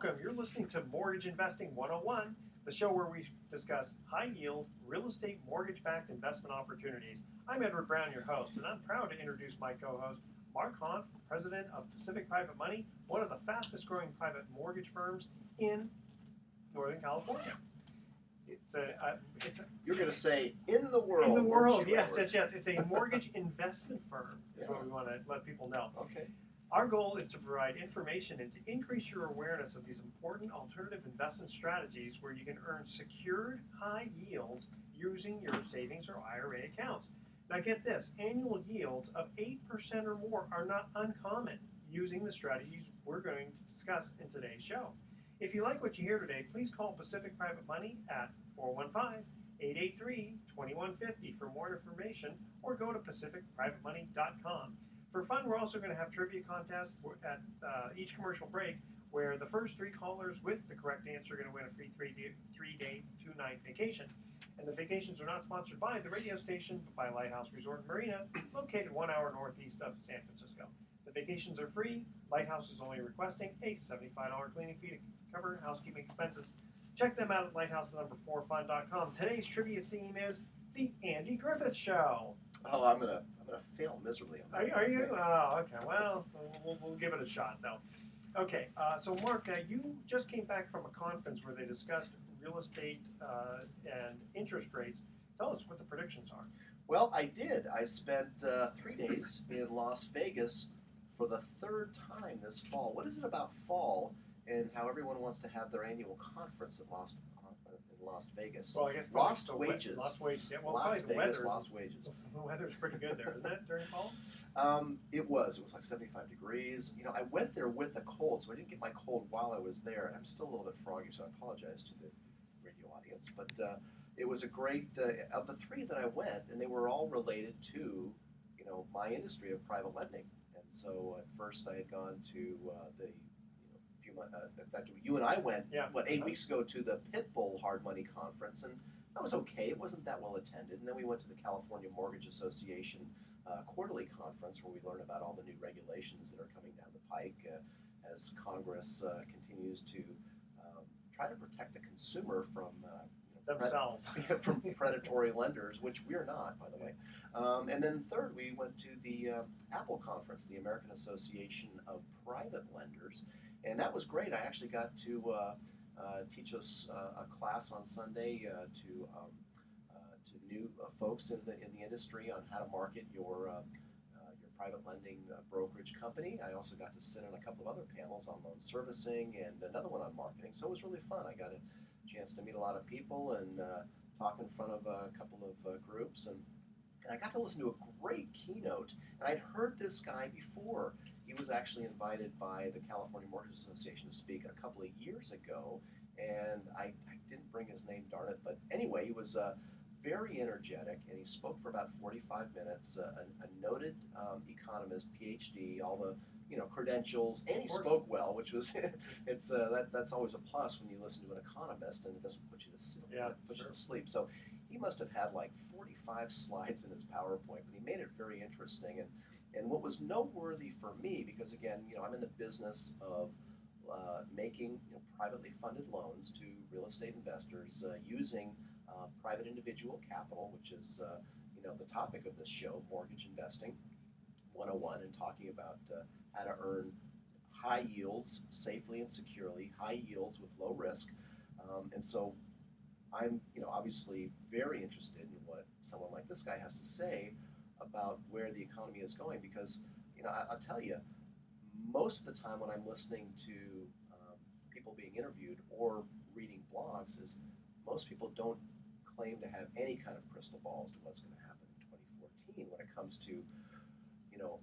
Welcome. You're listening to Mortgage Investing 101, the show where we discuss high yield real estate mortgage backed investment opportunities. I'm Edward Brown, your host, and I'm proud to introduce my co host, Mark Hanf, president of Pacific Private Money, one of the fastest growing private mortgage firms in Northern California. You're going to say in the world. In the world, yes. It's a mortgage investment firm, is what we want to let people know. Okay. Our goal is to provide information and to increase your awareness of these important alternative investment strategies where you can earn secured high yields using your savings or IRA accounts. Now get this, annual yields of 8% or more are not uncommon using the strategies we're going to discuss in today's show. If you like what you hear today, please call Pacific Private Money at 415-883-2150 for more information, or go to pacificprivatemoney.com. For fun, we're also going to have trivia contests at each commercial break, where the first three callers with the correct answer are going to win a free three-day, two-night vacation. And the vacations are not sponsored by the radio station, but by Lighthouse Resort and Marina, located 1 hour northeast of San Francisco. The vacations are free. Lighthouse is only requesting a $75 cleaning fee to cover housekeeping expenses. Check them out at lighthouse4fun.com. Today's trivia theme is the Andy Griffith Show. Oh, I'm gonna fail miserably on that. Are you? Oh, okay. Well, we'll give it a shot, though. Okay. So, Mark, you just came back from a conference where they discussed real estate and interest rates. Tell us what the predictions are. Well, I did. I spent 3 days in Las Vegas for the third time this fall. What is it about fall and how everyone wants to have their annual conference in Las Vegas? Well, I guess lost wages. Lost wages. Yeah. Well, Las Vegas lost wages. wages. The weather's pretty good there, isn't it, during fall? It was like 75 degrees. You know, I went there with a cold, so I didn't get my cold while I was there, and I'm still a little bit froggy, so I apologize to the radio audience. But it was a great, of the three that I went, and they were all related to, my industry of private lending. And so at first I had gone to in fact, you and I went, 8 weeks ago to the Pitbull Hard Money Conference, and that was okay. It wasn't that well attended. And then we went to the California Mortgage Association quarterly conference where we learn about all the new regulations that are coming down the pike as Congress continues to try to protect the consumer from themselves from predatory lenders, which we're not, by the way. And then third, we went to the Apple conference, the American Association of Private Lenders, and that was great. I actually got to teach us a class on Sunday to new folks in the industry on how to market your private lending brokerage company. I also got to sit on a couple of other panels on loan servicing and another one on marketing. So it was really fun. I got a chance to meet a lot of people and talk in front of a couple of groups, and I got to listen to a great keynote. And I'd heard this guy before. He was actually invited by the California Mortgage Association to speak a couple of years ago, and I didn't bring his name, darn it. But anyway, he was very energetic, and he spoke for about 45 minutes. A noted economist, PhD, all the credentials, and he spoke well, which was that's always a plus when you listen to an economist and it doesn't put you to sleep. You to sleep. So he must have had like 45 slides in his PowerPoint, but he made it very interesting. And what was noteworthy for me, because again, I'm in the business of making privately funded loans to real estate investors using private individual capital, which is the topic of this show, Mortgage Investing 101, and talking about how to earn high yields safely and securely, high yields with low risk. And so I'm obviously very interested in what someone like this guy has to say about where the economy is going, because I'll tell you, most of the time when I'm listening to people being interviewed or reading blogs, is most people don't claim to have any kind of crystal ball as to what's going to happen in 2014 when it comes to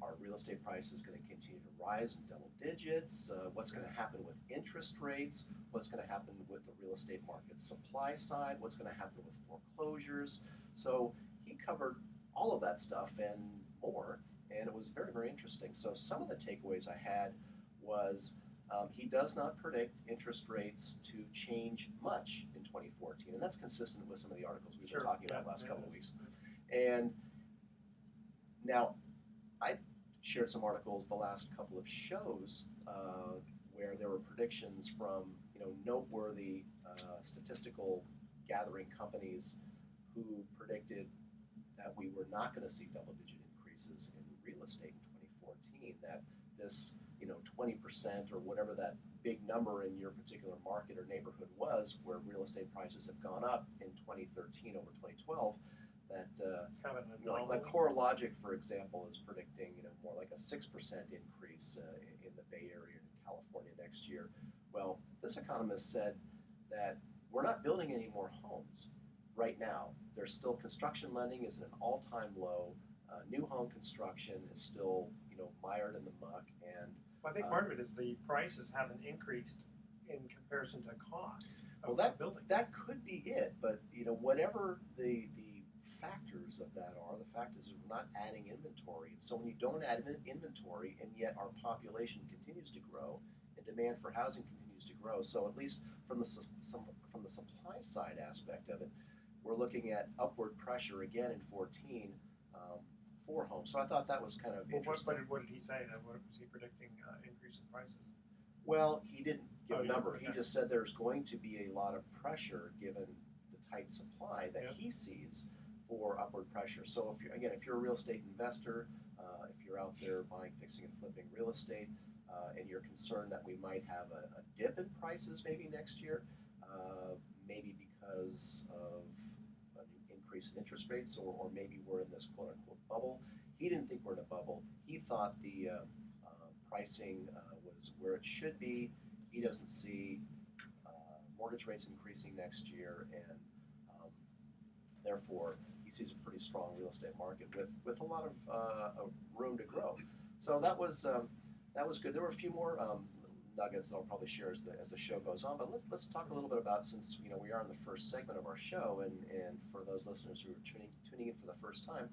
are real estate prices going to continue to rise in double digits? What's going to happen with interest rates? What's going to happen with the real estate market supply side? What's going to happen with foreclosures? So he covered all of that stuff and more, and it was very, very interesting. So some of the takeaways I had was he does not predict interest rates to change much in 2014, and that's consistent with some of the articles we've been talking about the last couple of weeks. And now, I shared some articles the last couple of shows where there were predictions from noteworthy statistical gathering companies who predicted that we were not going to see double-digit increases in real estate in 2014. That this 20% or whatever that big number in your particular market or neighborhood was, where real estate prices have gone up in 2013 over 2012. That kind of an like CoreLogic, for example, is predicting more like a 6% increase in the Bay Area and California next year. Well, this economist said that we're not building any more homes right now. There's still construction lending is at an all-time low. New home construction is still mired in the muck, and I think part of it is the prices haven't increased in comparison to cost of that building. That could be it, but whatever the factors of that are, the fact is we're not adding inventory. So when you don't add inventory, and yet our population continues to grow, and demand for housing continues to grow, so at least from the supply side aspect of it, we're looking at upward pressure again in 2014 for homes. So I thought that was kind of interesting. What did he say? What was he predicting increase in prices? Well, he didn't give a number. Okay. He just said there's going to be a lot of pressure given the tight supply that he sees for upward pressure. So if you're a real estate investor, if you're out there buying, fixing, and flipping real estate, and you're concerned that we might have a dip in prices maybe next year, maybe because of an increase in interest rates, or maybe we're in this quote-unquote bubble. He didn't think we're in a bubble. He thought the pricing was where it should be. He doesn't see mortgage rates increasing next year, and therefore he sees a pretty strong real estate market with a lot of room to grow. So that was good. There were a few more nuggets that I'll probably share as the show goes on. But let's talk a little bit about, since we are in the first segment of our show, and for those listeners who are tuning in for the first time,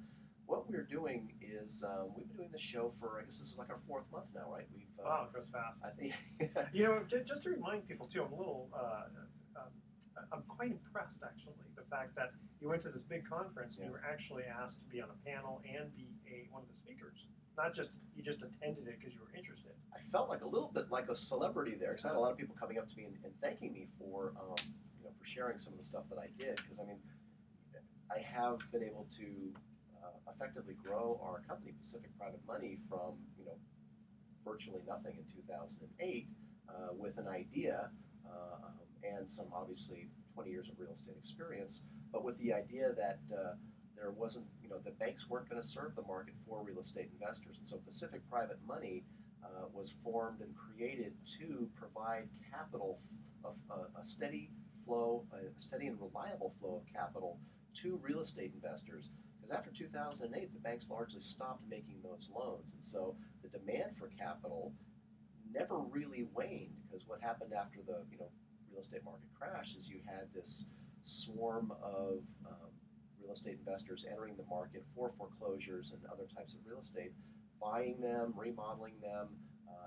what we're doing is we've been doing this show for, I guess this is like our 4th month now, right? Wow, it goes fast. I think just to remind people too, I'm quite impressed actually, the fact that you went to this big conference and you were actually asked to be on a panel and be one of the speakers. Not just you just attended it because you were interested. I felt like a little bit like a celebrity there, because I had a lot of people coming up to me and thanking me for for sharing some of the stuff that I did, because I have been able to effectively grow our company, Pacific Private Money, from virtually nothing in 2008 with an idea and some obviously 20 years of real estate experience, but with the idea that there wasn't, the banks weren't going to serve the market for real estate investors. And so Pacific Private Money was formed and created to provide capital, a steady and reliable flow of capital to real estate investors. Because after 2008, the banks largely stopped making those loans. And so the demand for capital never really waned, because what happened after the real estate market crash is you had this swarm of real estate investors entering the market for foreclosures and other types of real estate, buying them, remodeling them,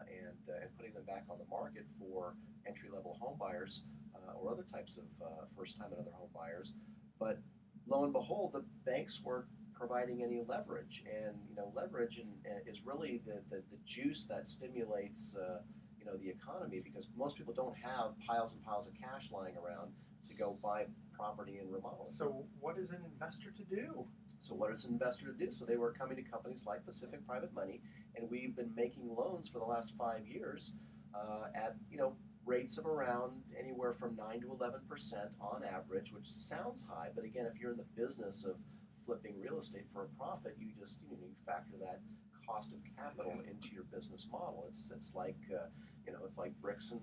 and putting them back on the market for entry-level home buyers or other types of first-time and other home buyers. But lo and behold, the banks weren't providing any leverage, and leverage is really the juice that stimulates the economy, because most people don't have piles and piles of cash lying around to go buy property and remodel it. So what is an investor to do? So what is an investor to do? So they were coming to companies like Pacific Private Money, and we've been making loans for the last 5 years at rates of around anywhere from 9 to 11% on average, which sounds high, but again, if you're in the business of flipping real estate for a profit, you just you factor that cost of capital into your business model. It's like it's like bricks and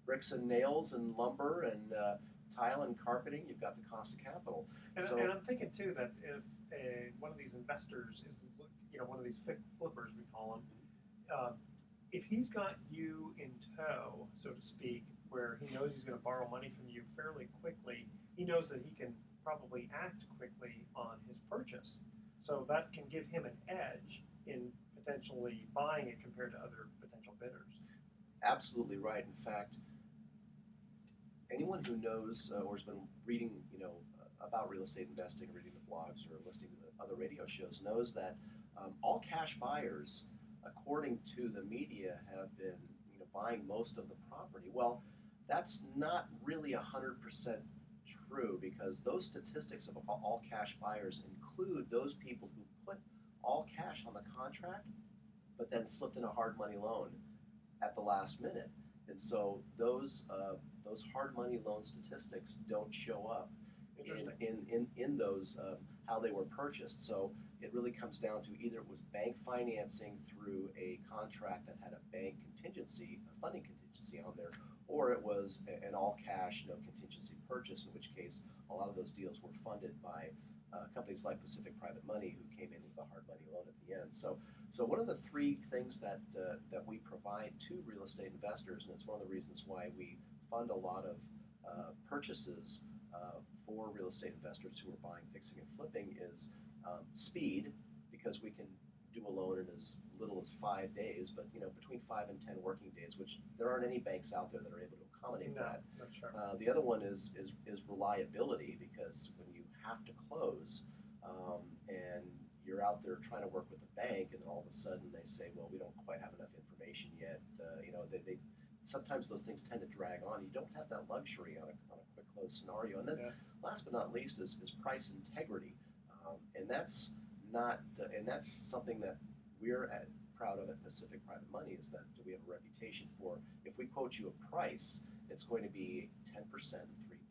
bricks and nails and lumber and tile and carpeting. You've got the cost of capital. And I'm thinking too that if one of these investors is one of these flippers, we call them, if he's got you in tow, so to speak, where he knows he's going to borrow money from you fairly quickly, he knows that he can probably act quickly on his purchase. So that can give him an edge in potentially buying it compared to other potential bidders. Absolutely right. In fact, anyone who knows or has been reading, about real estate investing, reading the blogs or listening to the other radio shows, knows that all cash buyers, according to the media, have been buying most of the property. Well, that's not really 100% true, because those statistics of all cash buyers include those people who put all cash on the contract, but then slipped in a hard money loan at the last minute. And so those hard money loan statistics don't show up in those how they were purchased. So it really comes down to either it was bank financing through a contract that had a bank contingency, a funding contingency on there, or it was an all cash, no contingency purchase, in which case a lot of those deals were funded by companies like Pacific Private Money, who came in with a hard money loan at the end. So one of the three things that we provide to real estate investors, and it's one of the reasons why we fund a lot of purchases for real estate investors who are buying, fixing, and flipping, is speed, because we can do a loan in as little as 5 days, but between 5 and 10 working days, which there aren't any banks out there that are able to accommodate that. That's sure. The other one is reliability, because when you have to close and you're out there trying to work with the bank, and then all of a sudden they say, well, we don't quite have enough information yet. They sometimes those things tend to drag on. You don't have that luxury on a quick close scenario. And then last but not least is price integrity, and that's something that we're proud of at Pacific Private Money, is that we have a reputation for, if we quote you a price, it's going to be 10%, 3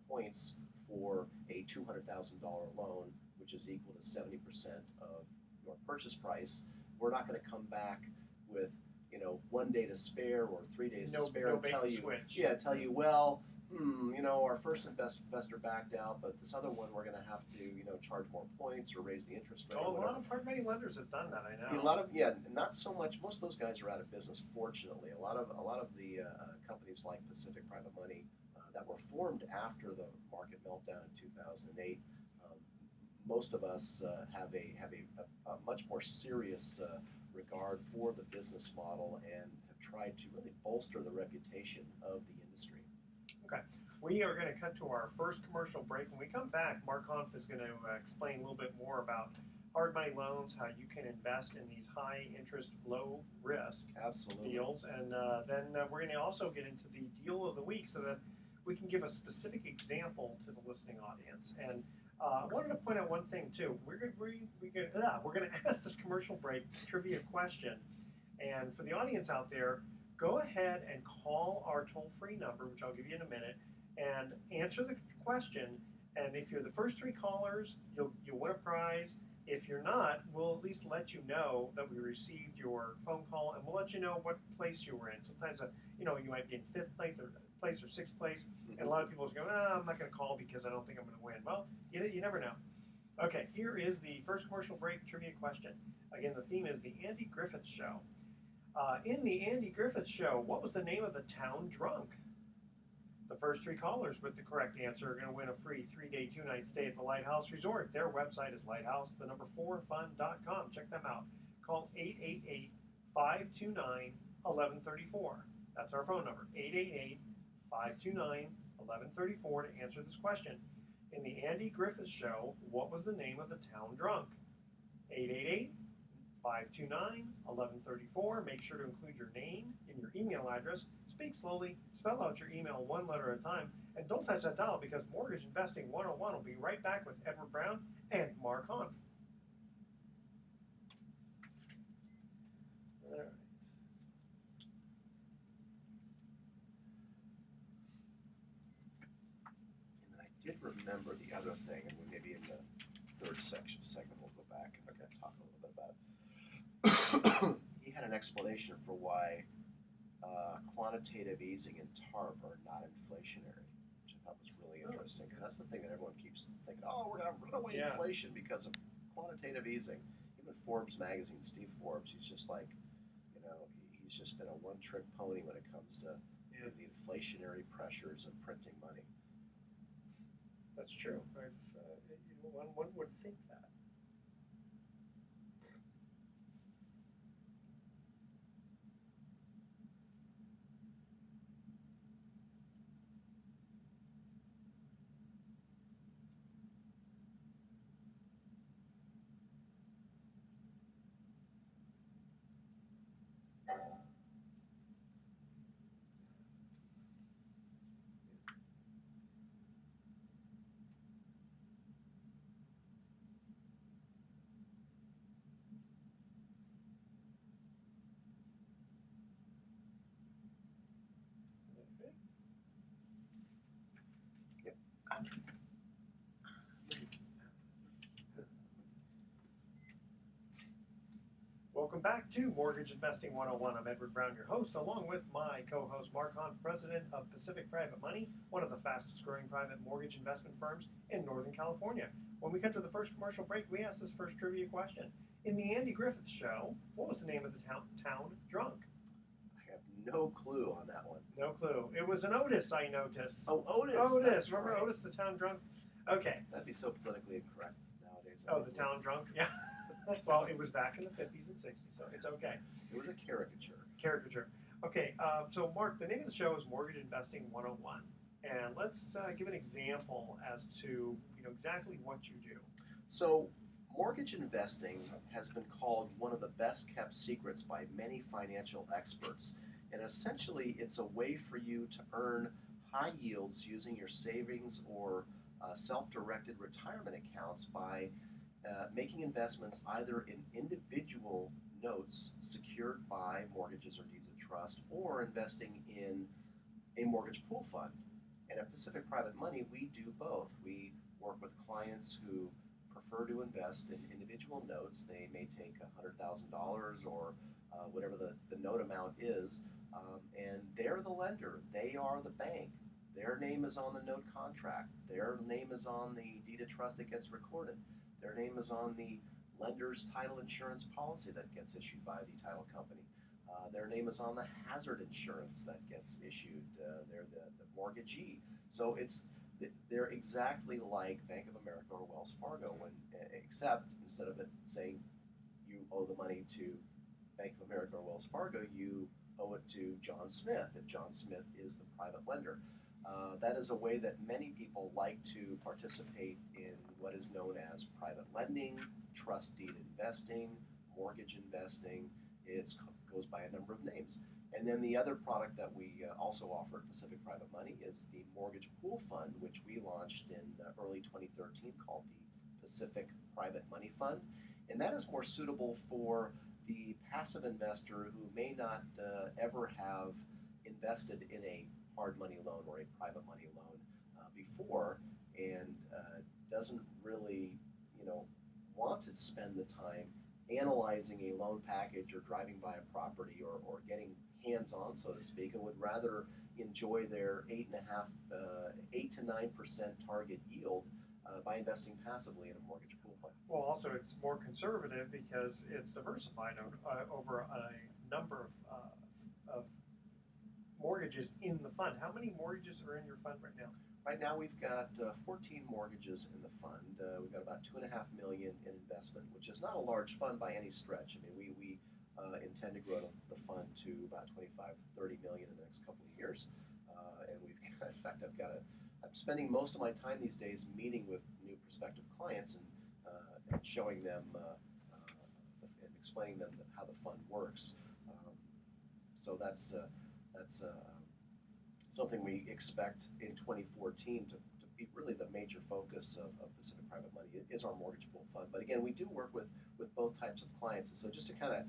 points for a $200,000 loan, which is equal to 70% of your purchase price. We're not going to come back with 1 day to spare or 3 days to spare and tell you, well, our first investor backed out, but this other one we're going to have to charge more points or raise the interest rate. A lot of hard money lenders have done that, I know. A lot of not so much. Most of those guys are out of business, fortunately. A lot of the companies like Pacific Private Money that were formed after the market meltdown in 2008. Most of us have a much more serious regard for the business model, and have tried to really bolster the reputation of the industry. Okay. We are going to cut to our first commercial break. When we come back, Mark Hanf is going to explain a little bit more about hard money loans, how you can invest in these high interest, low risk deals. And then we're going to also get into the deal of the week, so that we can give a specific example to the listening audience. And I wanted to point out one thing too. We're going to ask this commercial break trivia question, and for the audience out there, go ahead and call our toll-free number, which I'll give you in a minute, and answer the question. And if you're the first 3 callers, you'll win a prize. If you're not, we'll at least let you know that we received your phone call, and we'll let you know what place you were in. Sometimes you might be in 5th place or 6th place, and a lot of people are going, I'm not going to call because I don't think I'm going to win. Well, you never know. Okay, here is the first commercial break trivia question. Again, the theme is the Andy Griffith Show. In the Andy Griffith Show, what was the name of the town drunk? The first 3 callers with the correct answer are going to win a free 3-day, 2-night stay at the Lighthouse Resort. Their website is lighthouse4fun.com. Check them out. Call 888-529-1134. That's our phone number, 888-529-1134, to answer this question. In the Andy Griffith Show, what was the name of the town drunk? 888-529-1134. Make sure to include your name and your email address. Speak slowly, spell out your email 1 letter at a time, and don't touch that dial, because Mortgage Investing 101 will be right back with Edward Brown and Mark Hanf. All right. And then I did remember the other thing, and maybe in the third segment we'll go back and talk a little bit about it. He had an explanation for why quantitative easing and TARP are not inflationary, which I thought was really interesting, because that's the thing that everyone keeps thinking, we're going to run away inflation because of quantitative easing. Even Forbes magazine, Steve Forbes, he's just like, he's just been a one-trick pony when it comes to the inflationary pressures of printing money. That's true. One would think that. Welcome back to Mortgage Investing 101. I'm Edward Brown, your host, along with my co-host Mark Hanf, president of Pacific Private Money, one of the fastest growing private mortgage investment firms in Northern California. When we cut to the first commercial break, we asked this first trivia question. In the Andy Griffith Show, what was the name of the town drunk? I have no clue on that one. No clue. It was an Otis, I noticed. Oh, Otis. Otis. Remember right. Otis, the town drunk? Okay. That'd be so politically incorrect nowadays. Oh, the town drunk? Yeah. Well, it was back in the 50s and 60s, so it's okay. It was a caricature. Caricature. Okay, so Mark, the name of the show is Mortgage Investing 101, and let's give an example as to exactly what you do. So, mortgage investing has been called one of the best kept secrets by many financial experts, and essentially it's a way for you to earn high yields using your savings or self-directed retirement accounts by making investments either in individual notes secured by mortgages or deeds of trust, or investing in a mortgage pool fund. And at Pacific Private Money, we do both. We work with clients who prefer to invest in individual notes. They may take $100,000 or whatever the note amount is, and they're the lender. They are the bank. Their name is on the note contract. Their name is on the deed of trust that gets recorded. Their name is on the lender's title insurance policy that gets issued by the title company. Their name is on the hazard insurance that gets issued. They're the mortgagee. So they're exactly like Bank of America or Wells Fargo, except instead of it saying you owe the money to Bank of America or Wells Fargo, you owe it to John Smith, if John Smith is the private lender. That is a way that many people like to participate in what is known as private lending, trust deed investing, mortgage investing. It goes by a number of names. And then the other product that we also offer at Pacific Private Money is the Mortgage Pool Fund, which we launched in early 2013 called the Pacific Private Money Fund. And that is more suitable for the passive investor who may not ever have invested in a hard money loan or a private money loan before, and doesn't really, want to spend the time analyzing a loan package or driving by a property or getting hands-on, so to speak, and would rather enjoy their 8 to 9% target yield by investing passively in a mortgage pool fund. Well, also it's more conservative because it's diversified over a number of mortgages in the fund. How many mortgages are in your fund right now? Right now we've got 14 mortgages in the fund. We've got about $2.5 million in investment, which is not a large fund by any stretch. I mean, we intend to grow the fund to about 25-30 million in the next couple of years. And we've got, in fact, I'm spending most of my time these days meeting with new prospective clients and showing them and explaining them how the fund works. So that's something we expect in 2014 to be really the major focus of Pacific Private Money is our mortgage pool fund. But again, we do work with both types of clients. And so just to kind of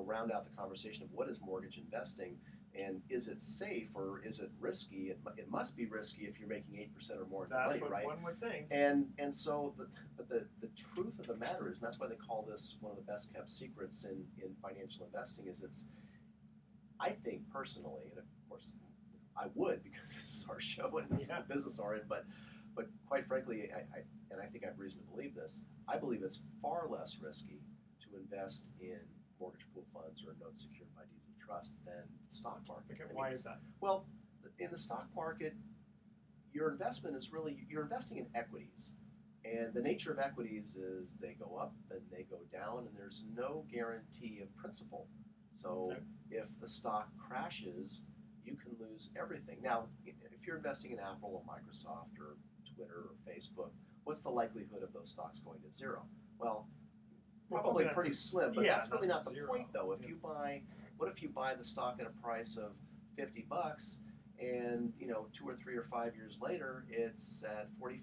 round out the conversation of what is mortgage investing and is it safe or is it risky? It must be risky if you're making 8% or more in That's money, what right? one would think. And so the truth of the matter is, and that's why they call this one of the best kept secrets in financial investing, is I think personally, and of course I would because this is our show and this is the business we're in, but quite frankly, I think I have reason to believe this, I believe it's far less risky to invest in mortgage pool funds or notes secured by deeds of trust than the stock market. Okay, why is that? Well, in the stock market, your investment is you're investing in equities. And the nature of equities is they go up and they go down, and there's no guarantee of principal. So if the stock crashes, you can lose everything. Now, if you're investing in Apple or Microsoft or Twitter or Facebook, what's the likelihood of those stocks going to zero? Well, probably pretty slim, but that's really not the point, though. What if you buy the stock at a price of $50, and 2 or 3 or 5 years later, it's at $45.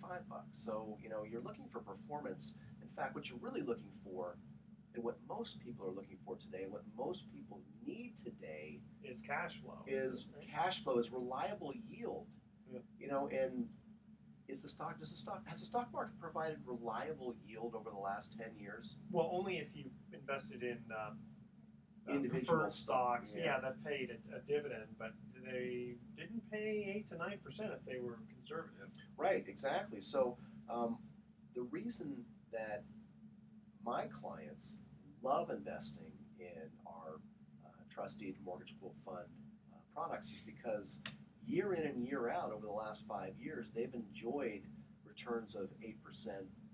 So you're looking for performance. In fact, what you're really looking for, and what most people are looking for today, and what most people need today, is cash flow. Is reliable yield. And has the stock market provided reliable yield over the last 10 years? Well, only if you invested in individual preferred stocks, yeah. that paid a dividend, but they didn't pay 8 to 9% if they were conservative. Right, exactly. So the reason that my clients love investing in our trust deed mortgage pool fund products is because year in and year out over the last 5 years, they've enjoyed returns of 8%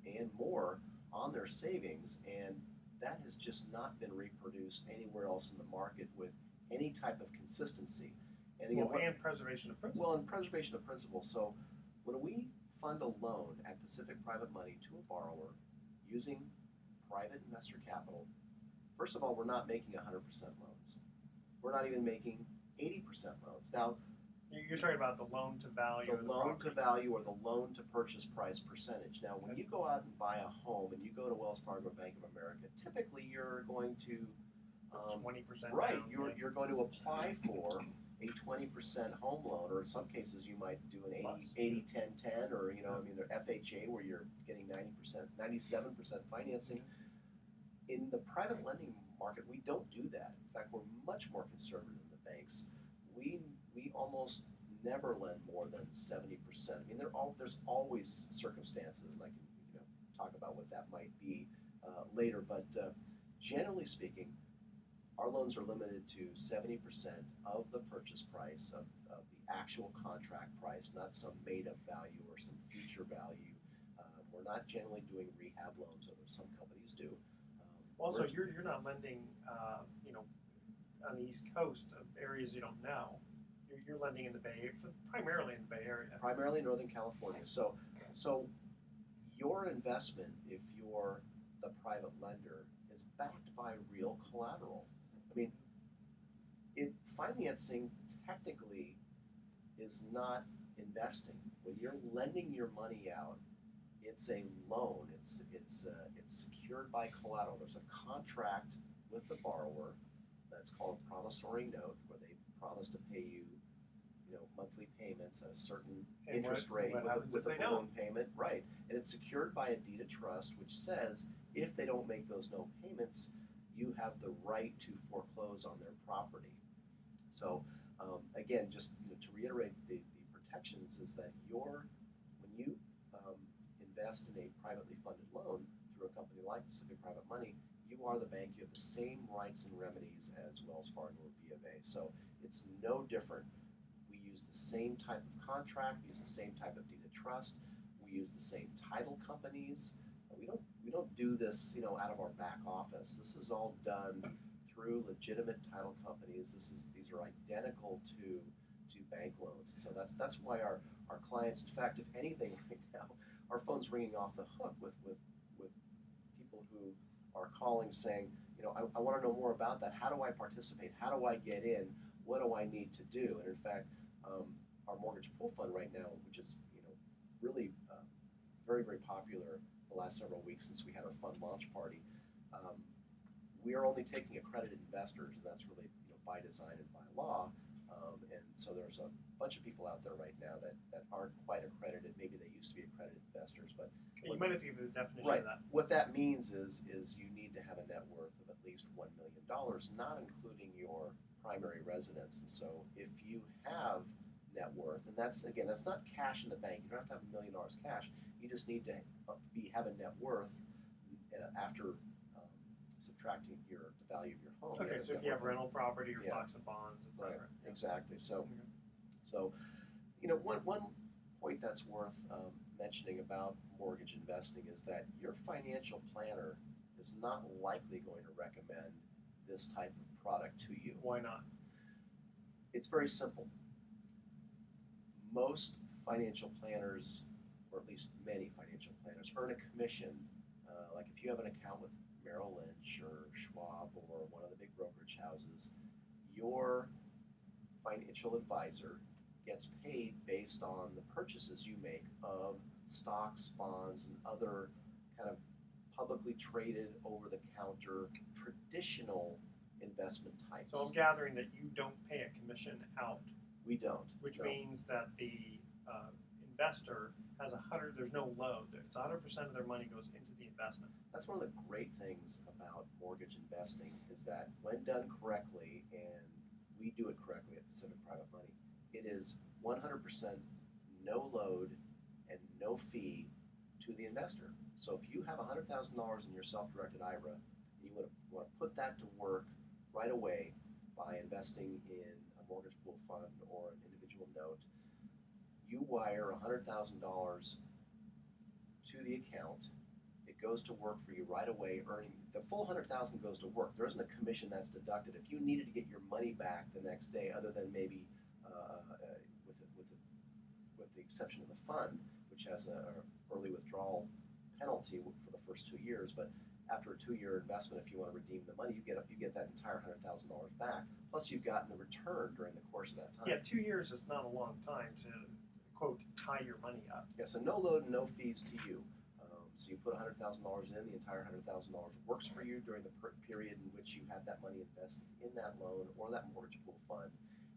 and more on their savings, and that has just not been reproduced anywhere else in the market with any type of consistency. And again, And preservation of principal. well, and preservation of principal. So when we fund a loan at Pacific Private Money to a borrower using private investor capital, first of all, we're not making 100% loans. We're not even making 80% loans. Now, You're talking about the loan to value. the loan to value or the loan to purchase price percentage. Now, when you go out and buy a home and you go to Wells Fargo, Bank of America, typically you're going to 20% right. down. You're going to apply for a 20% home loan, or in some cases you might do an 80-10-10, or their FHA where you're getting 90%, 97% financing. In the private lending market, we don't do that. In fact, we're much more conservative than the banks. We almost never lend more than 70%. I mean, there's always circumstances, and I can talk about what that might be later. But generally speaking, our loans are limited to 70% of the purchase price of the actual contract price, not some made-up value or some future value. We're not generally doing rehab loans, although some companies do. Also, you're not lending, on the East Coast of areas you don't know. You're lending in the Bay, primarily in the Bay Area. Primarily Northern California. So your investment, if you're the private lender, is backed by real collateral. I mean, financing technically is not investing. When you're lending your money out, it's a loan. It's secured by collateral. There's a contract with the borrower that's called a promissory note, where they promise to pay you, monthly payments at a certain interest rate with a balloon payment. Right, and it's secured by a deed of trust, which says if they don't make those no payments, you have the right to foreclose on their property. So again, just to reiterate the protections is that when you invest in a privately funded loan through a company like Pacific Private Money, you are the bank. You have the same rights and remedies as Wells Fargo or B of A. So it's no different. We use the same type of contract. We use the same type of deed of trust. We use the same title companies. We don't do this, out of our back office. This is all done through legitimate title companies. These are identical to bank loans. So that's why our clients, in fact, if anything, right now, our phone's ringing off the hook with people who are calling saying, I want to know more about that. How do I participate? How do I get in? What do I need to do? And in fact, our mortgage pool fund right now, which is really very, very popular the last several weeks since we had our fund launch party, we are only taking accredited investors, and that's really by design and by law. And so there's a bunch of people out there right now that aren't quite accredited. Maybe they used to be accredited investors, but you might have to give the definition right. of that. What that means is you need to have a net worth of at least $1 million, not including your primary residence. And so if you have net worth, and that's not cash in the bank. You don't have to have $1 million cash. You just need to have a net worth after subtracting the value of your home. Okay, so if you have rental property or stocks and bonds, etc. Right, exactly. So one point that's worth mentioning about mortgage investing is that your financial planner is not likely going to recommend this type of product to you. Why not? It's very simple. Most financial planners, or at least many financial planners, earn a commission. Like if you have an account with Merrill Lynch or Schwab or one of the big brokerage houses, your financial advisor gets paid based on the purchases you make of stocks, bonds, and other kind of publicly traded, over-the-counter, traditional investment types. So I'm gathering that you don't pay a commission out. We don't. Which means that the investor has there's no load. It's 100% of their money goes into the investment. That's one of the great things about mortgage investing is that when done correctly, and we do it correctly at Pacific Private Money, it is 100% no load and no fee to the investor. So if you have $100,000 in your self-directed IRA, and you want to put that to work right away by investing in a mortgage pool fund or an individual note, you wire $100,000 to the account. It goes to work for you right away, earning the full $100,000 goes to work. There isn't a commission that's deducted. If you needed to get your money back the next day, other than maybe with the exception of the fund, which has a early withdrawal penalty for the first 2 years, but after a 2-year investment, if you want to redeem the money, you get that entire $100,000 back. Plus, you've gotten the return during the course of that time. Yeah, 2 years is not a long time to, quote, tie your money up. Yeah, so no load and no fees to you. So you put $100,000 in, the entire $100,000 works for you during the period in which you have that money invested in that loan or that mortgage pool fund.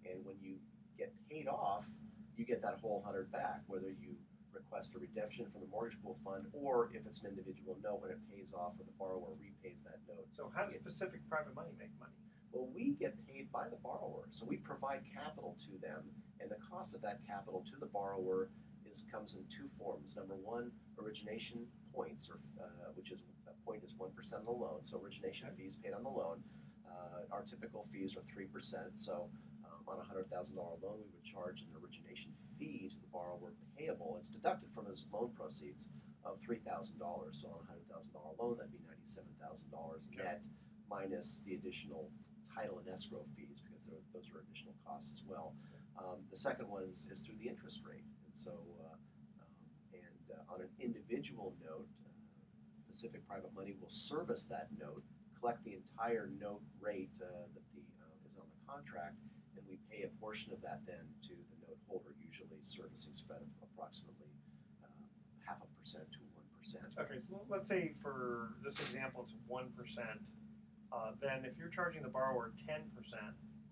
And when you get paid off, you get that whole 100 back, whether you request a redemption from the mortgage pool fund or if it's an individual note when it pays off or the borrower repays that note. So how does Pacific Private Money make money? Well, we get paid by the borrower. So we provide capital to them, and the cost of that capital to the borrower comes in 2 forms. Number one, origination points, which is a point is 1% of the loan. So origination fees paid on the loan. Our typical fees are 3%. So on a $100,000 loan, we would charge an origination fee to the borrower payable. It's deducted from his loan proceeds of $3,000. So on a $100,000 loan, that'd be $97,000 net, minus the additional title and escrow fees, because those are additional costs as well. The second one is through the interest rate. And so, on an individual note, Pacific Private Money will service that note, collect the entire note rate that is on the contract, and we pay a portion of that then to the note holder, usually servicing spread of approximately 0.5% to 1%. Okay, so let's say for this example it's 1%. Then if you're charging the borrower 10%,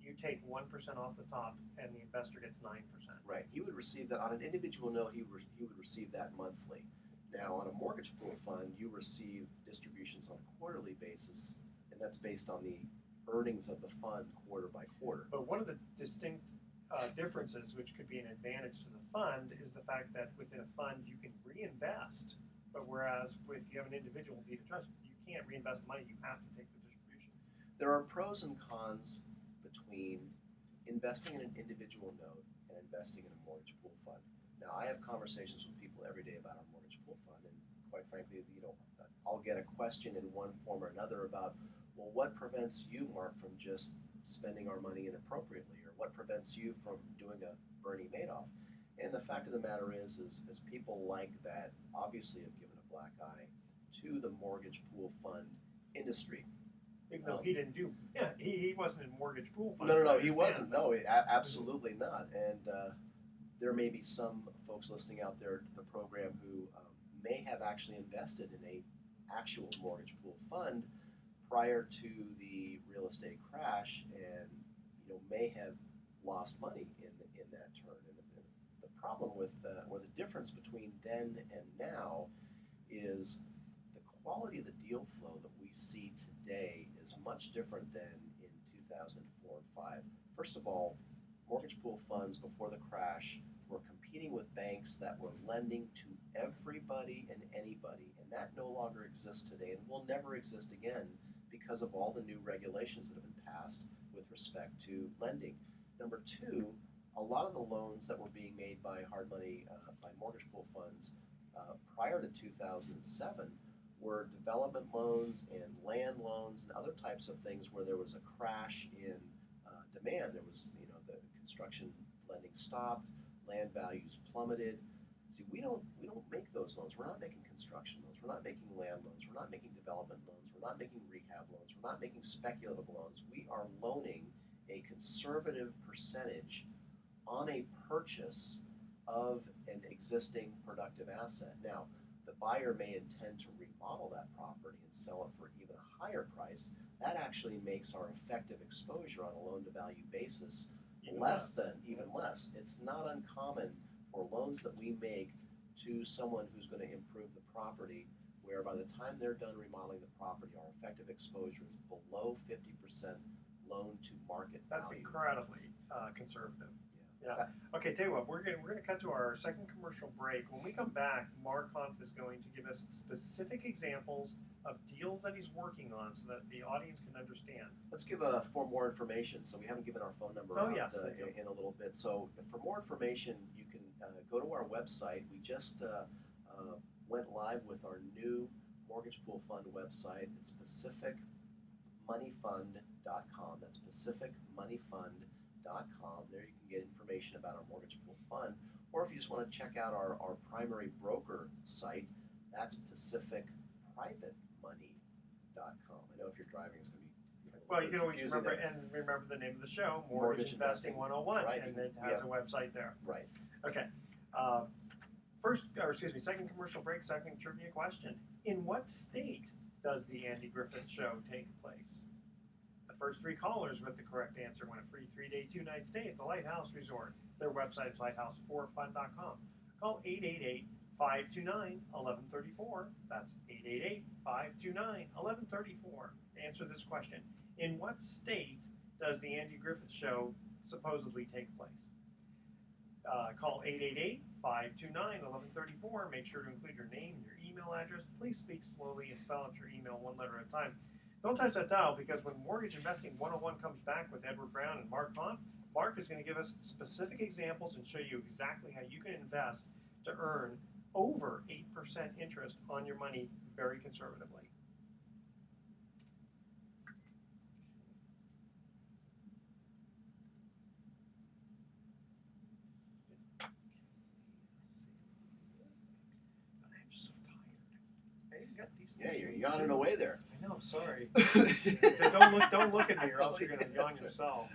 you take 1% off the top, and the investor gets 9%. Right. He would receive that on an individual note. He would receive that monthly. Now, on a mortgage pool fund, you receive distributions on a quarterly basis, and that's based on the earnings of the fund quarter by quarter. But one of the distinct differences, which could be an advantage to the fund, is the fact that within a fund you can reinvest. But whereas if you have an individual deed of trust, you can't reinvest the money. You have to take the distribution. There are pros and cons between investing in an individual note and investing in a mortgage pool fund. Now, I have conversations with people every day about our mortgage pool fund, and quite frankly, I'll get a question in one form or another about, well, what prevents you, Mark, from just spending our money inappropriately, or what prevents you from doing a Bernie Madoff? And the fact of the matter is people like that obviously have given a black eye to the mortgage pool fund industry. Even though he didn't do, he wasn't in mortgage pool funds. No, he wasn't. No, absolutely not. And there may be some folks listening out there to the program who may have actually invested in a actual mortgage pool fund prior to the real estate crash, and may have lost money in that turn. And the problem with or the difference between then and now is the quality of the deal flow that we see today is much different than in 2004 and 5. First of all, mortgage pool funds before the crash were competing with banks that were lending to everybody and anybody, and that no longer exists today and will never exist again because of all the new regulations that have been passed with respect to lending. Number two, a lot of the loans that were being made by hard money, by mortgage pool funds prior to 2007 were development loans and land loans and other types of things where there was a crash in demand. There was, the construction lending stopped, land values plummeted. See, we don't make those loans. We're not making construction loans. We're not making land loans. We're not making development loans. We're not making rehab loans. We're not making speculative loans. We are loaning a conservative percentage on a purchase of an existing productive asset. Now, the buyer may intend to remodel that property and sell it for even a higher price. That actually makes our effective exposure on a loan-to-value basis even less. It's not uncommon for loans that we make to someone who's going to improve the property where by the time they're done remodeling the property, our effective exposure is below 50% loan to market That's value. incredibly conservative. Yeah. Okay, tell you what, we're gonna cut to our second commercial break. When we come back, Mark Hanf is going to give us specific examples of deals that he's working on, so that the audience can understand. Let's give for more information. So we haven't given our phone number Oh, out yes, in a little bit. So for more information, you can go to our website. We just went live with our new mortgage pool fund website. It's pacificmoneyfund.com. That's pacificmoneyfund.com. There you can get information about our mortgage pool fund. Or if you just want to check out our primary broker site, that's pacificprivatemoney.com. I know if you're driving, it's going to be Well, you can always remember there. the name of the show, Mortgage Investing 101, right. and it has a website there. Right. Okay. Second commercial break, second trivia question. In what state does the Andy Griffith Show take place? The first three callers with the correct answer win a free 3-day, 2-night stay at the Lighthouse Resort. Their website is lighthouse4fun.com. Call 888-529-1134. That's 888-529-1134 to answer this question. In what state does the Andy Griffith Show supposedly take place? Call 888-529-1134. Make sure to include your name and your email address. Please speak slowly and spell out your email one letter at a time. Don't touch that dial, because when Mortgage Investing 101 comes back with Edward Brown and Mark Hanf, Mark is going to give us specific examples and show you exactly how you can invest to earn over 8% interest on your money very conservatively. Yeah, you're yawning away there. I know, sorry. don't look at me, or else you're going to yawn yourself.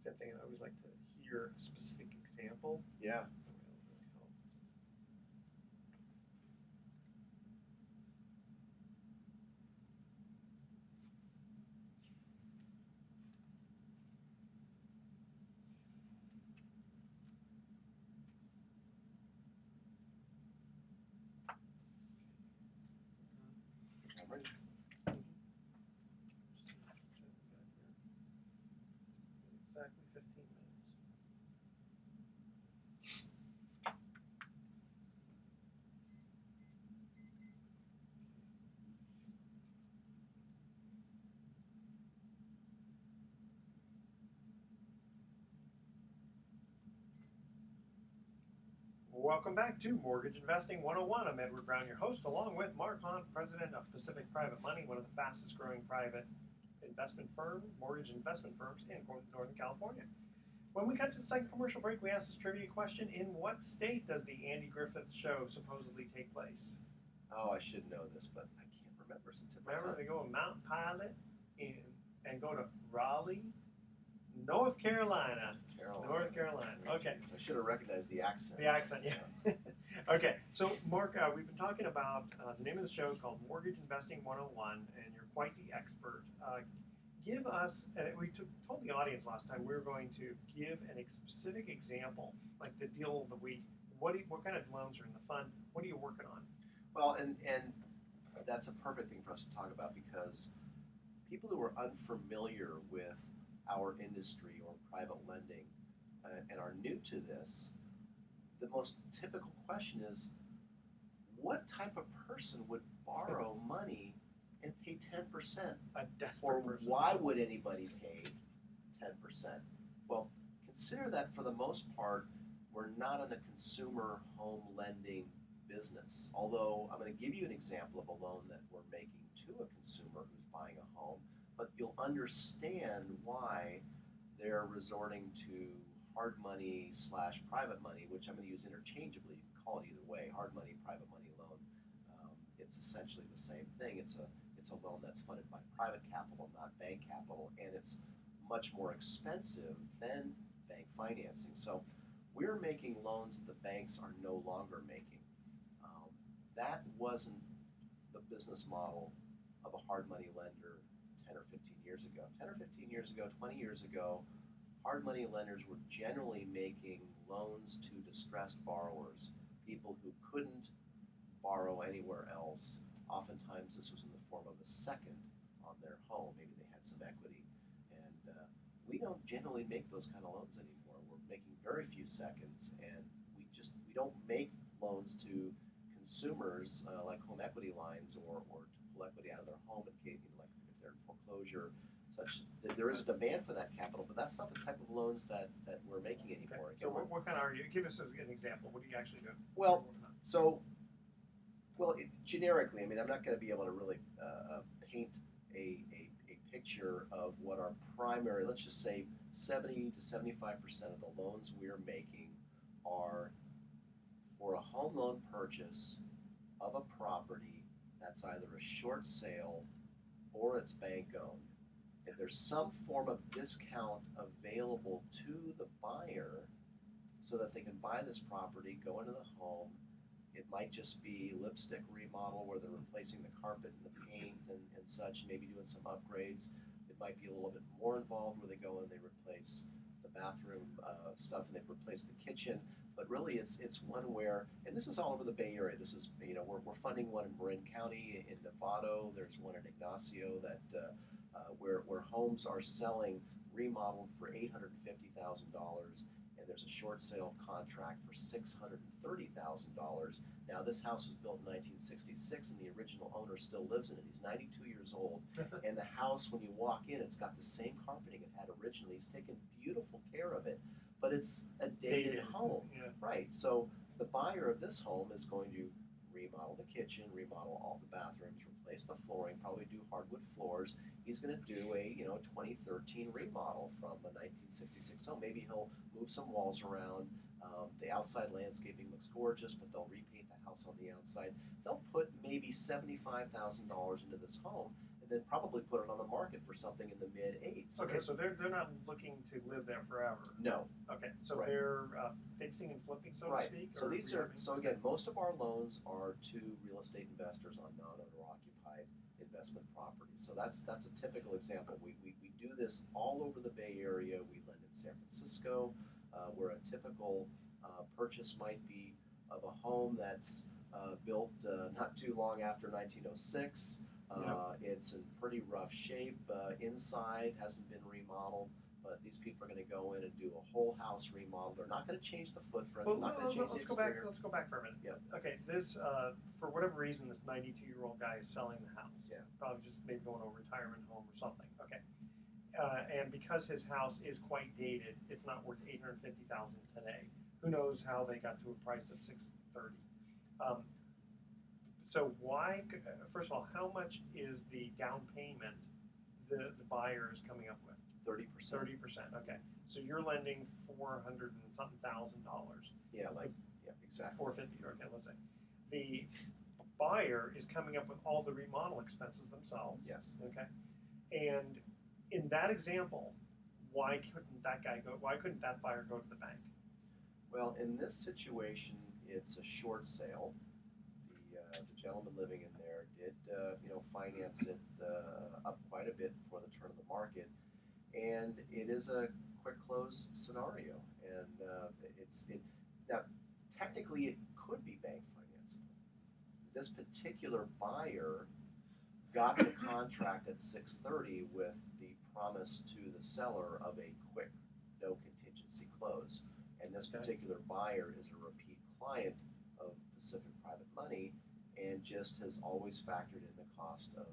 Same thing, I always like to hear a specific example. Yeah. I'm ready. Exactly 15 minutes. Welcome back to Mortgage Investing 101. I'm Edward Brown, your host, along with Mark Hanf, president of Pacific Private Money, one of the fastest growing private mortgage investment firms in Northern California. When we cut to the second commercial break, we asked this trivia question: in what state does the Andy Griffith Show supposedly take place? Oh, I should know this, but I can't remember. Remember, they go to Mount Pilot and go to Raleigh, North Carolina. North Carolina. Okay. So I should have recognized the accent. The accent, yeah. Okay. So, Mark, we've been talking about the name of the show is called Mortgage Investing 101, and you're quite the expert. Give us, we told the audience last time we were going to give a specific example, like the deal of the week. What kind of loans are in the fund? What are you working on? Well, and that's a perfect thing for us to talk about, because people who are unfamiliar with our industry or private lending and are new to this, the most typical question is, what type of person would borrow money and pay 10%? A desperate Or person. why would anybody pay 10%? Well, consider that for the most part, we're not in the consumer home lending business. Although I'm going to give you an example of a loan that we're making to a consumer who's buying a home, but you'll understand why they're resorting to hard money slash private money, which I'm going to use interchangeably. You can call it either way, hard money, private money loan. It's essentially the same thing. It's a loan that's funded by private capital, not bank capital, and it's much more expensive than bank financing. So we're making loans that the banks are no longer making. That wasn't the business model of a hard money lender 10 or 15 years ago. 10 or 15 years ago, 20 years ago, hard money lenders were generally making loans to distressed borrowers, people who couldn't borrow anywhere else. Oftentimes, this was in the form of a second on their home. Maybe they had some equity. And we don't generally make those kind of loans anymore. We're making very few seconds, and we don't make loans to consumers like home equity lines or to pull equity out of their home in case, like if they're in foreclosure. Such that there is a demand for that capital, but that's not the type of loans that we're making anymore. Okay. So what kind are you? Give us an example. What do you actually do? Well, generically, I mean, I'm not going to be able to really paint a picture of what our primary, let's just say 70 to 75% of the loans we're making are for a home loan purchase of a property that's either a short sale or it's bank owned. If there's some form of discount available to the buyer so that they can buy this property, go into the home. It might just be lipstick remodel where they're replacing the carpet and the paint and such, maybe doing some upgrades. It might be a little bit more involved where they go and they replace the bathroom stuff and they replace the kitchen. But really it's one where, and this is all over the Bay Area. This is, we're funding one in Marin County, in Novato. There's one in Ignacio that where homes are selling remodeled for $850,000. There's a short sale contract for $630,000. Now, this house was built in 1966, and the original owner still lives in it. He's 92 years old, and the house, when you walk in, it's got the same carpeting it had originally. He's taken beautiful care of it, but it's a dated home, right? So the buyer of this home is going to remodel the kitchen, remodel all the bathrooms, replace the flooring, probably do hardwood floors. He's going to do a 2013 remodel from a 1966 home. Maybe he'll move some walls around. The outside landscaping looks gorgeous, but they'll repaint the house on the outside. They'll put maybe $75,000 into this home, and then probably put it on the market for something in the mid-8s. Okay, so they're not looking to live there forever. No. Okay, so they're fixing and flipping, so to speak. So these are again, most of our loans are to real estate investors on non-owner occupied investment properties. So that's a typical example. We do this all over the Bay Area. We lend in San Francisco, where a typical purchase might be of a home that's built not too long after 1906. It's in pretty rough shape. Inside hasn't been remodeled, but these people are going to go in and do a whole house remodel. They're not going to change the footprint. Well, they're not going to change the exterior. Let's go back for a minute. Yep. Okay, this for whatever reason, this 92-year-old guy is selling the house. Yeah. Probably just maybe going to a retirement home or something. Okay. And because his house is quite dated, it's not worth $850,000 today. Who knows how they got to a price of $630,000? So why? First of all, how much is the down payment the buyer is coming up with? 30%. 30%. Okay. So you're lending $400,000 and something. Yeah, exactly. 450. Okay, let's say the buyer is coming up with all the remodel expenses themselves. Yes. Okay. And in that example, why couldn't that buyer go to the bank? Well, in this situation, it's a short sale. The gentleman living in there did, finance it up quite a bit before the turn of the market, and it is a quick close scenario. And now technically it could be bank financeable. This particular buyer got the contract at $630,000 with the promise to the seller of a quick, no contingency close. And this particular buyer is a repeat client of Pacific Private Money and just has always factored in the cost of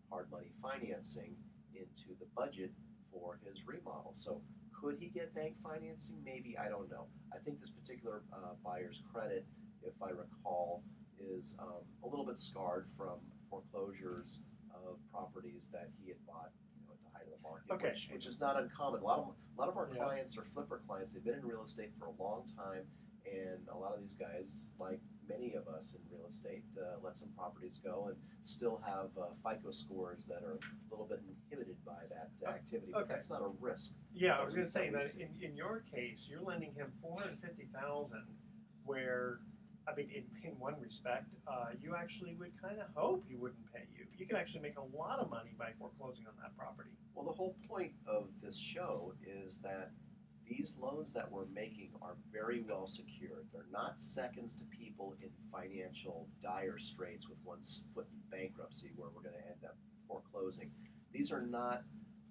hard money financing into the budget for his remodel. So could he get bank financing? Maybe, I don't know. I think this particular buyer's credit, if I recall, is a little bit scarred from foreclosures of properties that he had bought at the height of the market, Okay. which is not uncommon. A lot of our Yeah. clients are flipper clients. They've been in real estate for a long time, and a lot of these guys, like many of us in real estate, let some properties go and still have FICO scores that are a little bit inhibited by that activity. But Okay. that's not a risk. Yeah, I was going to say we that see. in your case, you're lending him 450,000, where, I mean, in one respect, you actually would kind of hope he wouldn't pay you. You could actually make a lot of money by foreclosing on that property. Well, the whole point of this show is that these loans that we're making are very well secured. They're not seconds to people in financial dire straits with one foot in bankruptcy where we're going to end up foreclosing. These are not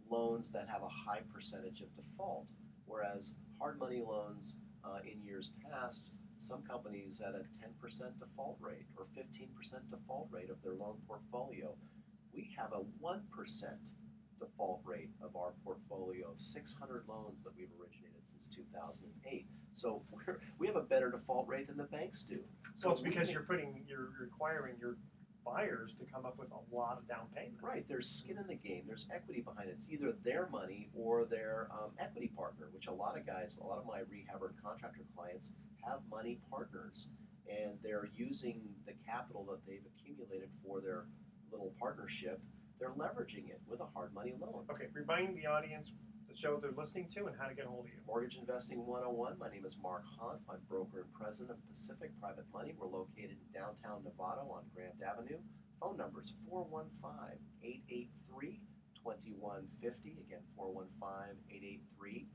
loans that have a high percentage of default, whereas hard money loans in years past, some companies had a 10% default rate or 15% default rate of their loan portfolio. We have a 1% default rate of our portfolio of 600 loans that we've originated since 2008. So we have a better default rate than the banks do. So Well, it's because you're requiring your buyers to come up with a lot of down payment. Right, there's skin in the game. There's equity behind it. It's either their money or their equity partner, which a lot of my rehabber and contractor clients have money partners, and they're using the capital that they've accumulated for their little partnership. They're leveraging it with a hard money loan. Okay, remind the audience the show they're listening to and how to get a hold of you. Mortgage Investing 101. My name is Mark Hanf. I'm broker and president of Pacific Private Money. We're located in downtown Nevada on Grant Avenue. Phone number is 415-883-2150. Again, 415-883-2150.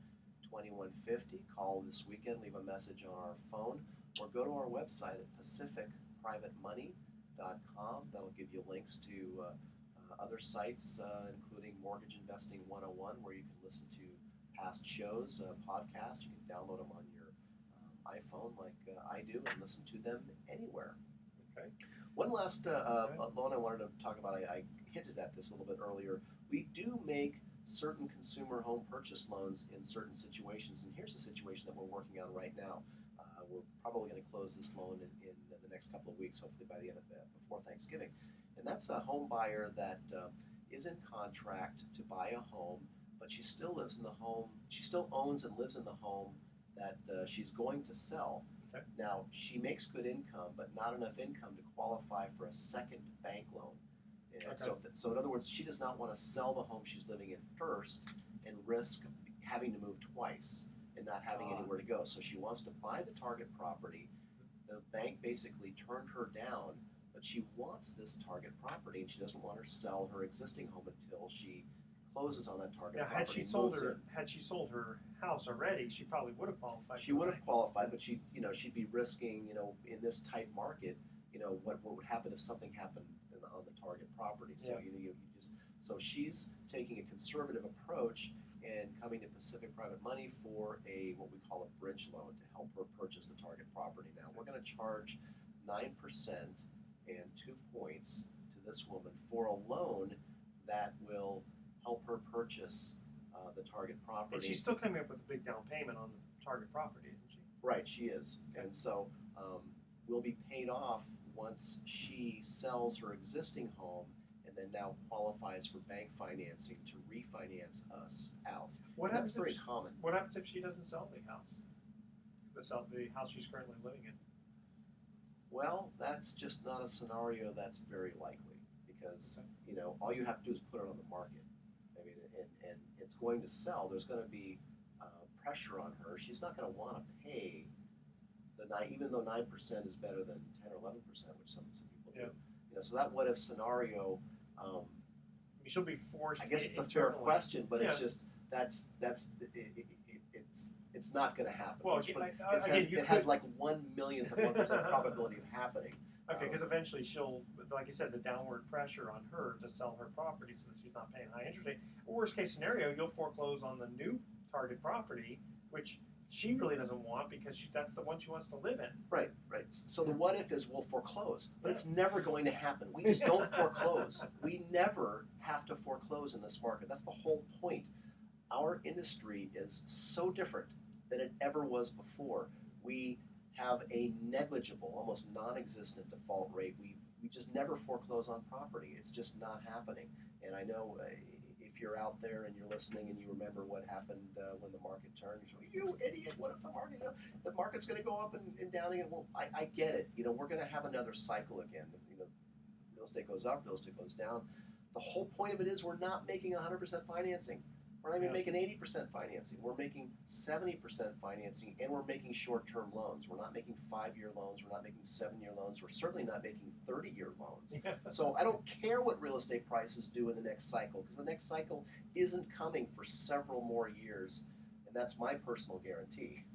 Call this weekend, leave a message on our phone, or go to our website at pacificprivatemoney.com. That'll give you links to other sites, including Mortgage Investing 101, where you can listen to past shows, podcasts. You can download them on your iPhone like I do and listen to them anywhere. Okay. One last loan I wanted to talk about, I hinted at this a little bit earlier. We do make certain consumer home purchase loans in certain situations, and here's a situation that we're working on right now. We're probably going to close this loan in the next couple of weeks, hopefully by the end of before Thanksgiving. And that's a home buyer that is in contract to buy a home, but she still lives in the home. She still owns and lives in the home that she's going to sell. Okay. Now, she makes good income, but not enough income to qualify for a second bank loan. And Okay. So in other words, she does not want to sell the home she's living in first and risk having to move twice and not having anywhere to go. So she wants to buy the target property. The bank basically turned her down, but she wants this target property, and she doesn't want to sell her existing home until she closes on that target Now, property. had she sold her house already, she probably would have qualified. She would have qualified, but she'd be risking, in this tight market, what would happen if something happened on the target property. So so she's taking a conservative approach and coming to Pacific Private Money for what we call a bridge loan to help her purchase the target property. Now, we're going to charge 9% and 2 points to this woman for a loan that will help her purchase the target property. And she's still coming up with a big down payment on the target property, isn't she? Right, she is. And so will be paid off once she sells her existing home and then now qualifies for bank financing to refinance us out. That's very common. What happens if she doesn't sell the house? The house she's currently living in? Well, that's just not a scenario that's very likely because, all you have to do is put it on the market. I mean, and it's going to sell. There's going to be pressure on her. She's not going to want to pay even though 9% is better than 10 or 11%, which some people do. So that what if scenario. She'll be forced. I guess it's a fair question, but it's just it's not going to happen. Well, it has like 1/1,000,000th of 1% probability of happening. Okay, because eventually she'll, like you said, the downward pressure on her to sell her property so that she's not paying high interest rate. Worst case scenario, you'll foreclose on the new target property, which she really doesn't want because that's the one she wants to live in. Right. So the what if is we'll foreclose, but it's never going to happen. We just don't foreclose. We never have to foreclose in this market. That's the whole point. Our industry is so different than it ever was before. We have a negligible, almost non-existent default rate. We just never foreclose on property. It's just not happening. And I know if if you're out there and you're listening and you remember what happened when the market turned, you idiot, what if the market, the market's going to go up and down again? Well, I get it. We're going to have another cycle again. Real estate goes up, real estate goes down. The whole point of it is we're not making 100% financing. We're not even making 80% financing. We're making 70% financing, and we're making short-term loans. We're not making 5-year loans. We're not making 7-year loans. We're certainly not making 30-year loans. So I don't care what real estate prices do in the next cycle, because the next cycle isn't coming for several more years, and that's my personal guarantee.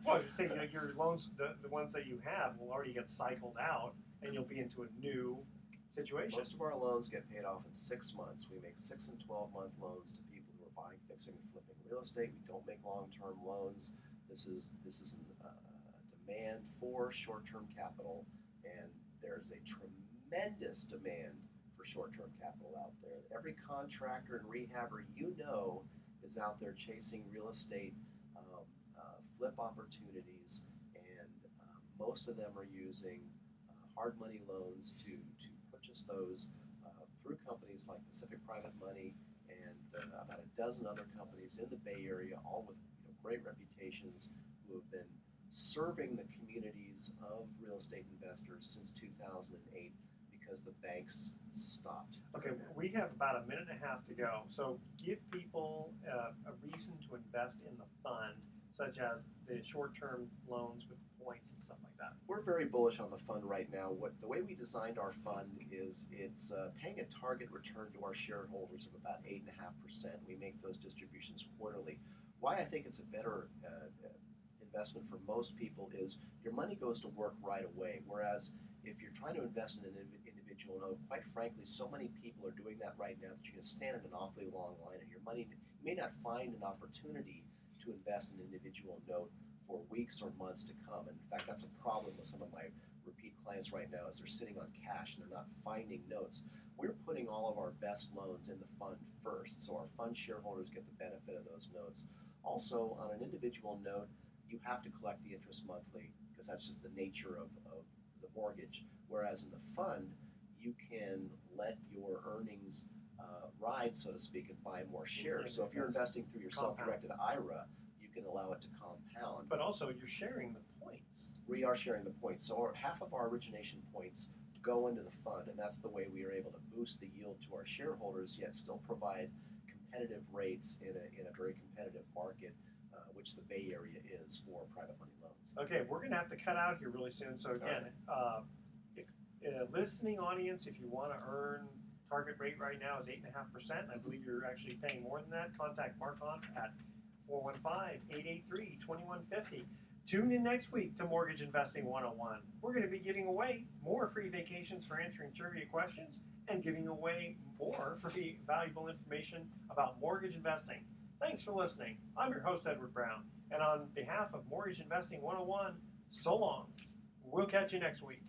Well, you say your loans, the ones that you have, will already get cycled out, and you'll be into a new situation. Most of our loans get paid off in 6 months. We make 6 and 12-month loans to people who are buying, fixing, and flipping real estate. We don't make long-term loans. This is a demand for short-term capital, and there's a tremendous demand for short-term capital out there. Every contractor and rehabber is out there chasing real estate flip opportunities, and most of them are using hard money loans to purchase those through companies like Pacific Private Money and about a dozen other companies in the Bay Area, all with great reputations, who have been serving the communities of real estate investors since 2008 because the banks stopped. Okay, we have about a minute and a half to go. So give people a reason to invest in the fund, such as the short-term loans with points and stuff like that. We're very bullish on the fund right now. The way we designed our fund is it's paying a target return to our shareholders of about 8.5%. We make those distributions quarterly. Why I think it's a better investment for most people is your money goes to work right away, whereas if you're trying to invest in an individual note, quite frankly, so many people are doing that right now that you're going to stand in an awfully long line, and your money, you may not find an opportunity to invest in an individual note for weeks or months to come. And in fact, that's a problem with some of my repeat clients right now, is they're sitting on cash and they're not finding notes. We're putting all of our best loans in the fund first, so our fund shareholders get the benefit of those notes. Also, on an individual note, you have to collect the interest monthly, because that's just the nature of the mortgage. Whereas in the fund, you can let your earnings ride, so to speak, and buy more shares. So if you're investing through your self-directed IRA, you can allow it to compound. But also, you're sharing the points. We are sharing the points. So half of our origination points go into the fund, and that's the way we are able to boost the yield to our shareholders, yet still provide competitive rates in a very competitive market, which the Bay Area is for private money loans. Okay, we're going to have to cut out here really soon. So again, if listening audience, if you want to earn target rate right now is 8.5%, and I believe you're actually paying more than that, contact Mark Hanf at 415-883-2150. Tune in next week to Mortgage Investing 101. We're going to be giving away more free vacations for answering trivia questions and giving away more free valuable information about mortgage investing. Thanks for listening. I'm your host, Edward Brown, and on behalf of Mortgage Investing 101, so long. We'll catch you next week.